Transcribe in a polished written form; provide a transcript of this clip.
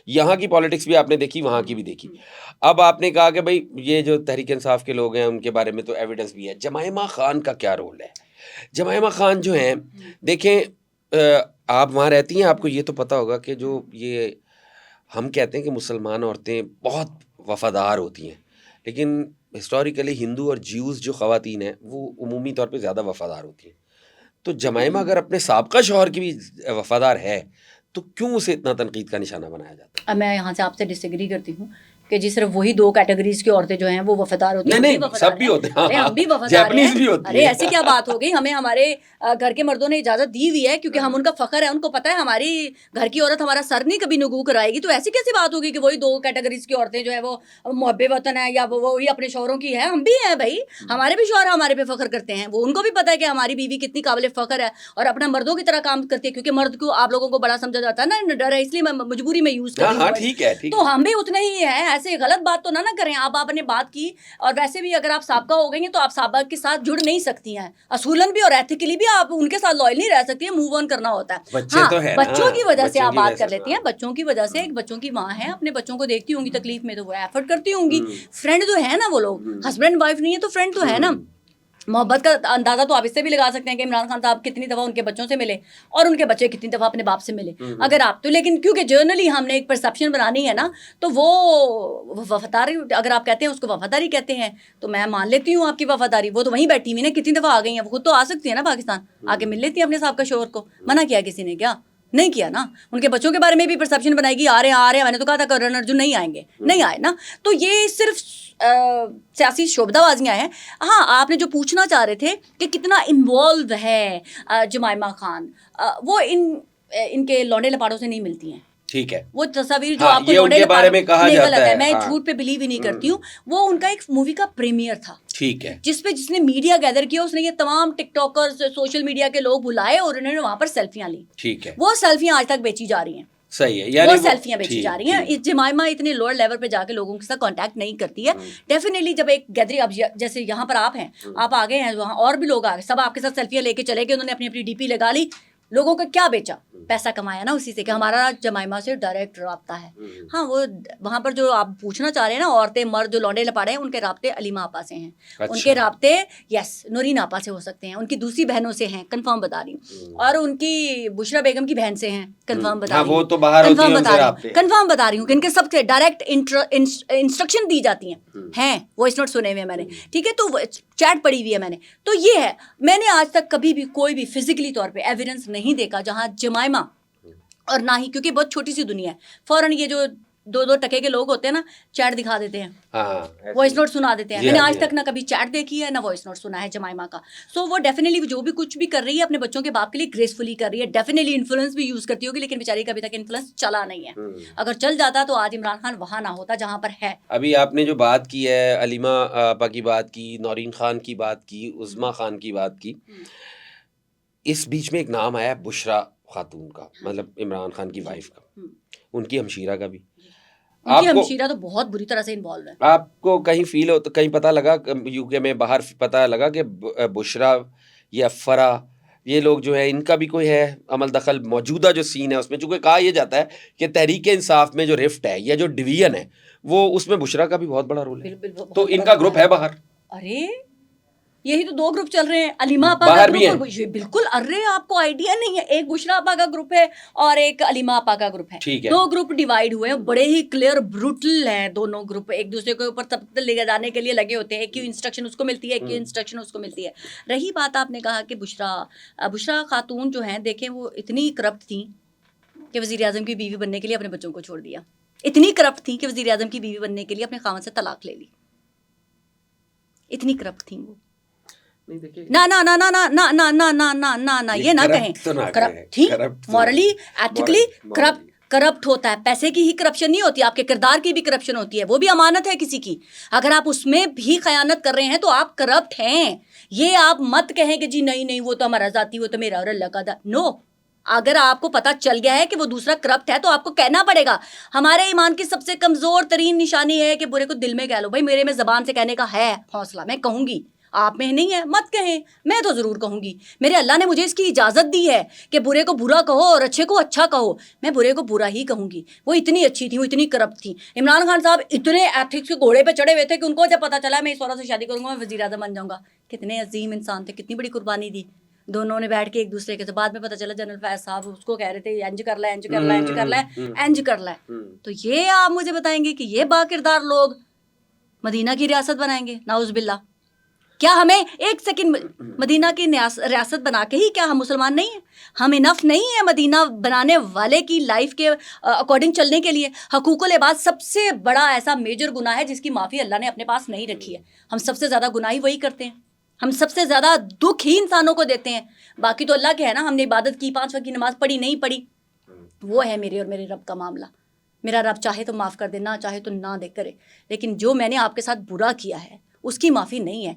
یہاں کی پالیٹکس بھی آپ نے دیکھی، وہاں کی بھی دیکھی. اب آپ نے کہا کہ بھائی یہ جو تحریک انصاف کے لوگ ہیں ان کے بارے میں تو ایویڈنس بھی ہے. جمائمہ خان کا کیا رول ہے؟ جمائمہ خان جو ہیں، دیکھیں آپ وہاں رہتی ہیں، آپ کو یہ تو پتہ ہوگا کہ جو یہ ہم کہتے ہیں کہ مسلمان عورتیں بہت وفادار ہوتی ہیں، لیکن ہسٹوریکلی ہندو اور جیوز جو خواتین ہیں وہ عمومی طور پہ زیادہ وفادار ہوتی ہیں. تو جمائمہ اگر اپنے سابقہ شوہر کی بھی وفادار ہے تو کیوں اسے اتنا تنقید کا نشانہ بنایا جاتا ہے؟ اب میں یہاں سے آپ سے ڈس ایگری کرتی ہوں کہ جی صرف وہی 2 کیٹیگریز کی عورتیں جو ہیں وہ وفادار ہوتی ہیں. نہیں سب بھی ہوتے ہیں، ارے ہم بھی وفادار جیپنیز بھی ہیں. ہوتی ارے ہیں. ایسی کیا بات ہو گئی؟ ہمیں ہمارے گھر کے مردوں نے اجازت دی ہوئی ہے کیونکہ ہم ان کا فخر ہے. ان کو پتہ ہے ہماری گھر کی عورت ہمارا سر نہیں کبھی نگو کرائے گی. تو ایسی کیسی بات ہوگی کہ وہی 2 کیٹیگریز کی عورتیں جو ہے وہ محب وطن ہے یا وہی اپنے شوہروں کی ہے؟ ہم بھی ہیں بھائی، ہمارے بھی شوہر ہمارے پہ فخر کرتے ہیں. وہ ان کو بھی پتہ ہے کہ ہماری بیوی کتنی قابل فخر ہے اور اپنا مردوں کی طرح کام کرتی ہے. کیونکہ مرد کو آپ لوگوں کو بڑا سمجھا جاتا ہے نا، ڈر ہے اس لیے میں مجبوری میں یوز کر رہی ہوں. ہاں ٹھیک ہے. تو ہم بھی اتنے ہی ہیں. ایسے غلط بات تو نہ کریں. آپ نے بات کی، اور ویسے بھی اگر آپ سابقہ ہو گئی ہیں تو آپ سابقہ کے ساتھ جڑ نہیں سکتی ہیں. اصولاً بھی اور ایتھیکلی بھی آپ ان کے ساتھ لائل نہیں رہ سکتی ہیں. موو آن کرنا ہوتا ہے. ہاں بچوں کی وجہ سے آپ بات کر لیتی ہیں. بچوں کی وجہ سے، ایک بچوں کی ماں ہے، اپنے بچوں کو دیکھتی ہوں گی تکلیف میں تو وہ ایفرٹ کرتی ہوں گی. فرینڈ تو ہے نا وہ لوگ، ہسبینڈ وائف نہیں ہے تو فرینڈ تو ہے نا. محبت کا اندازہ تو آپ اس سے بھی لگا سکتے ہیں کہ عمران خان صاحب کتنی دفعہ ان کے بچوں سے ملے اور ان کے بچے کتنی دفعہ اپنے باپ سے ملے. اگر آپ تو، لیکن کیونکہ جرنلی ہم نے ایک پرسیپشن بنانی ہے نا، تو وہ وفاداری، اگر آپ کہتے ہیں اس کو وفاداری کہتے ہیں تو میں مان لیتی ہوں آپ کی وفاداری. وہ تو وہیں بیٹھی ہوئی نا، کتنی دفعہ آ گئی ہیں. وہ خود تو آ سکتی ہیں نا پاکستان، آ کے مل لیتی ہیں اپنے صاحب کا شوہر کو. منع کیا کسی نے؟ کیا نہیں کیا نا. ان کے بچوں کے بارے میں بھی پرسیپشن بنائے گی آ رہے ہیں. میں نے تو کہا تھا کرن ارجن نہیں آئیں گے، نہیں آئے نا. تو یہ صرف سیاسی شعبدہ بازیاں ہیں. ہاں آپ نے جو پوچھنا چاہ رہے تھے کہ کتنا انوالو ہے جمائمہ خان، وہ ان کے لونڈے لپاڑوں سے نہیں ملتی ہیں. ٹھیک ہے، وہ تصاویر جو آپ کو لونڈے بارے میں کہا جاتا ہے، میں جھوٹ پہ بلیو ہی نہیں کرتی ہوں. وہ ان کا ایک مووی کا پریمیئر تھا، ٹھیک ہے، جس نے میڈیا گیدر کیا. اس نے یہ تمام ٹک ٹاکرز، سوشل میڈیا کے لوگ بلائے اور انہوں نے وہاں پر سیلفیاں لی. ٹھیک ہے، وہ سیلفیاں آج تک بیچی جا رہی ہیں. صحیح ہے، یعنی وہ سیلفیاں بیچی جا رہی ہیں. جمائمہ اتنے لوور لیول پہ جا کے لوگوں کے ساتھ کانٹیکٹ نہیں کرتی ہے. ڈیفینیٹلی جب ایک گیدرنگ، اب جیسے یہاں پر آپ ہیں، آپ آگے ہیں، وہاں اور بھی لوگ آگے، سب آپ کے ساتھ سیلفیاں لے کے چلے گئے. انہوں نے اپنی اپنی ڈی پی لگا لی. لوگوں کا کیا بیچا؟ پیسہ کمایا نا اسی سے کہ ہمارا جمائمہ سے ڈائریکٹ رابطہ ہے. ہاں وہ وہاں پر جو آپ پوچھنا چاہ رہے ہیں نا، عورتیں مرد جو لونڈے لپاڑے ہیں، ان کے رابطے علیمہ آپا سے ہیں. ان کے رابطے یس نورین آپا سے ہو سکتے ہیں. ان کی دوسری بہنوں سے ہیں، کنفرم بتا رہی ہوں. اور ان کی بشرا بیگم کی بہن سے ہیں، کنفرم بتا رہی ہوں. کنفرم بتا رہی ہوں کہ ان کے سب سے ڈائریکٹ انسٹرکشن دی جاتی ہیں. وائس نوٹ سنے ہوئے میں نے، ٹھیک ہے، تو چیٹ پڑھی ہوئی ہے میں نے. تو یہ ہے، میں نے آج تک کبھی بھی کوئی بھی فزیکلی طور پہ ایویڈنس نہیں دیکھا جہاں جمائمہ، اور نہ ہی، کیونکہ بہت چھوٹی سی دنیا ہے، فوراً یہ جو 2 ٹکے کے لوگ ہوتے ہیں نا، چیٹ دکھا دیتے ہیں، وائس نوٹ سنا دیتے ہیں. میں نے آج تک نہ کبھی چیٹ دیکھی ہے نہ وائس نوٹ سنا ہے جمائمہ کا. سو وہ ڈیفینیٹلی جو بھی کچھ بھی کر رہی ہے اپنے بچوں کے باپ کے لیے گریسفلی کر رہی ہے. ڈیفینیٹلی انفلوئنس بھی یوز کرتی ہوگی، لیکن بیچاری کا ابھی تک انفلوئنس چلا نہیں ہے. اگر چل جاتا تو آج عمران خان وہاں نہ ہوتا جہاں پر ہے. ابھی آپ نے جو بات کی ہے، علیمہ آپا کی بات کی، نورین خان کی بات کی، عظمیٰ خان کی بات کی، اس بیچ میں ایک نام آیا بشرا خاتون کا، مطلب عمران خان کی وائف کا، ان کی ہمشیرہ کا بھی. ان کی ہمشیرہ تو بہت بری طرح سے انوالو ہے. آپ کو کہیں فیل ہو تو کہیں پتہ لگا یو کے میں باہر پتہ لگا کہ بشرا یا فرا یہ لوگ جو ہے ان کا بھی کوئی ہے عمل دخل؟ موجودہ جو سین ہے اس میں چونکہ کہا یہ جاتا ہے کہ تحریک انصاف میں جو رفٹ ہے یا جو ڈویژن ہے وہ اس میں بشرا کا بھی بہت بڑا رول ہے. تو ان کا گروپ ہے باہر. ارے یہی تو 2 گروپ چل رہے ہیں، علیمہ آپا کا گروپ. بالکل. ارے آپ کو آئیڈیا نہیں ہے، ایک بشرا آپا کا گروپ ہے اور ایک علیمہ آپا کا گروپ ہے. 2 گروپ ڈیوائڈ ہوئے ہیں، بڑے ہی کلیئر بروٹل ہیں دونوں گروپ. ایک دوسرے کے اوپر تب لے جانے کے لیے لگے ہوتے ہیں. ایک کی انسٹرکشن اس کو ملتی ہے، ایک کی انسٹرکشن اس کو ملتی ہے. رہی بات آپ نے کہا کہ بشرا خاتون جو ہیں، دیکھیں وہ اتنی کرپٹ تھیں کہ وزیر اعظم کی بیوی بننے کے لیے اپنے بچوں کو چھوڑ دیا. اتنی کرپٹ تھیں کہ وزیر اعظم کی بیوی بننے کے لیے اپنے خاوند سے طلاق لے لی. اتنی کرپٹ تھیں وہ. نہ یہ نہ کہیں کرپٹ تھی. مورلی ایتھیکلی کرپٹ ہوتا ہے. پیسے کی ہی کرپشن نہیں ہوتی، آپ کے کردار کی بھی کرپشن ہوتی ہے. وہ بھی امانت ہے کسی کی. اگر آپ اس میں بھی خیانت کر رہے ہیں تو آپ کرپٹ ہیں. یہ آپ مت کہیں کہ جی نہیں وہ تو ہمارا ذاتی، وہ تو میرا اور اللہ کا. نو، اگر آپ کو پتا چل گیا ہے کہ وہ دوسرا کرپٹ ہے تو آپ کو کہنا پڑے گا. ہمارے ایمان کی سب سے کمزور ترین نشانی ہے کہ برے کو دل میں کہہ لو. بھائی میرے میں زبان سے کہنے کا ہے حوصلہ، میں کہوں گی. آپ میں نہیں ہے مت کہیں, میں تو ضرور کہوں گی. میرے اللہ نے مجھے اس کی اجازت دی ہے کہ برے کو برا کہو اور اچھے کو اچھا کہو. میں برے کو برا ہی کہوں گی. وہ اتنی اچھی تھی, وہ اتنی کرپٹ تھی. عمران خان صاحب اتنے ایتھکس کے گھوڑے پہ چڑھے ہوئے تھے کہ ان کو جب پتا چلا میں اس عورت سے شادی کروں گا, میں وزیر اعظم بن جاؤں گا. کتنے عظیم انسان تھے, کتنی بڑی قربانی دی دونوں نے بیٹھ کے ایک دوسرے کے سے. بعد میں پتا چلا جنرل فیض صاحب اس کو کہہ رہے تھے انج کر لے, انج کر لے, انج کر لے, انج کر لے. تو یہ آپ مجھے بتائیں گے کہ یہ با کردار لوگ مدینہ کی ریاست بنائیں گے؟ نعوذ باللہ. کیا ہمیں ایک سیکنڈ مدینہ کی ریاست بنا کے ہی کیا ہم مسلمان نہیں ہیں؟ ہم انف نہیں ہیں مدینہ بنانے والے کی لائف کے اکارڈنگ چلنے کے لیے؟ حقوق العباد سب سے بڑا ایسا میجر گناہ ہے جس کی معافی اللہ نے اپنے پاس نہیں رکھی ہے. ہم سب سے زیادہ گناہی وہی کرتے ہیں, ہم سب سے زیادہ دکھ ہی انسانوں کو دیتے ہیں. باقی تو اللہ کے ہے نا, ہم نے عبادت کی, 5 وقت کی نماز پڑھی نہیں پڑھی, وہ ہے میرے اور میرے رب کا معاملہ. میرا رب چاہے تو معاف کر دے, نہ چاہے تو نہ دے کرے. لیکن جو میں نے آپ کے ساتھ برا کیا ہے اس کی معافی نہیں ہے.